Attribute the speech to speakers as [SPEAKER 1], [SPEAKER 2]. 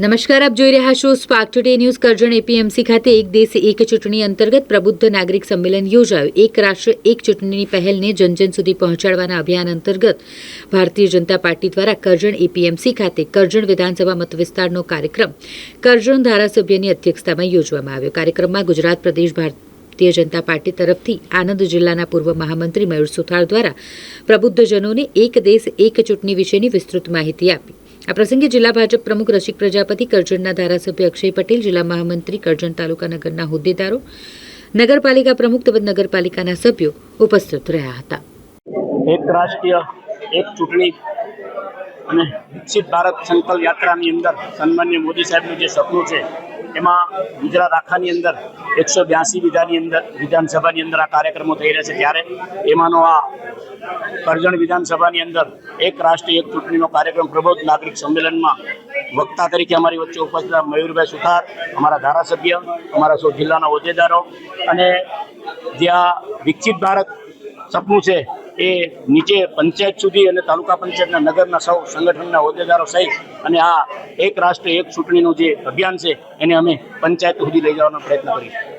[SPEAKER 1] નમસ્કાર, આપ જોઈ રહ્યા છો spark today news. Karjan APMC ખાતે એક દેશ એક ચૂંટણી અંતર્ગત પ્રબુદ્ધ નાગરિક સંમેલન યોજાયું. એક રાષ્ટ્ર એક ચૂંટણીની પહેલને જન સુધી પહોંચાડવાના અભિયાન અંતર્ગત ભારતીય જનતા પાર્ટી દ્વારા કરજણ એપીએમસી ખાતે કરજણ વિધાનસભા મતવિસ્તારનો કાર્યક્રમ કરજણ ધારાસભ્યની અધ્યક્ષતામાં યોજવામાં આવ્યો. કાર્યક્રમમાં ગુજરાત પ્રદેશ ભારતીય જનતા પાર્ટી તરફથી આણંદ જિલ્લાના પૂર્વ મહામંત્રી મયુર સુથાર દ્વારા પ્રબુદ્ધજનોને એક દેશ એક ચૂંટણી વિશેની વિસ્તૃત માહિતી આપી. આ પ્રસંગે જિલ્લા ભાજપ પ્રમુખ રસિક પ્રજાપતિ, કરજણના ધારાસભ્ય અક્ષય પટેલ, જિલ્લા મહામંત્રી, કરજણ તાલુકા નગરના હોદ્દેદારો, નગરપાલિકા પ્રમુખ તેમજ નગરપાલિકાના સભ્યો ઉપસ્થિત રહ્યા હતા.
[SPEAKER 2] એક રાષ્ટ્રીય એક ચૂંટણી અને વિકસિત ભારત સંકલ્પ યાત્રાની અંદર સન્માનીય મોદી સાહેબનું જે સપનું છે એમાં ગુજરાત આખાની અંદર 182 વિધાનસભાની અંદર આ કાર્યક્રમો થઈ રહ્યા છે. ત્યારે એમાંનો આ કરજણ વિધાનસભાની અંદર એક રાષ્ટ્ર એક ચૂંટણીનો કાર્યક્રમ પ્રબુદ્ધ નાગરિક સંમેલનમાં વક્તા તરીકે અમારી વચ્ચે ઉપસ્થિત મયુરભાઈ સુથાર, અમારા ધારાસભ્ય, અમારા સૌ જિલ્લાના હોદ્દેદારો, અને જે આ વિકસિત ભારત સપનું છે એ નીચે પંચાયત સુધી અને તાલુકા પંચાયતના નગરના સૌ સંગઠનના હોદ્દેદારો સહિત અને આ એક રાષ્ટ્ર એક ચૂંટણીનું જે અભિયાન છે એને અમે પંચાયત સુધી લઈ જવાનો પ્રયત્ન કરીશું.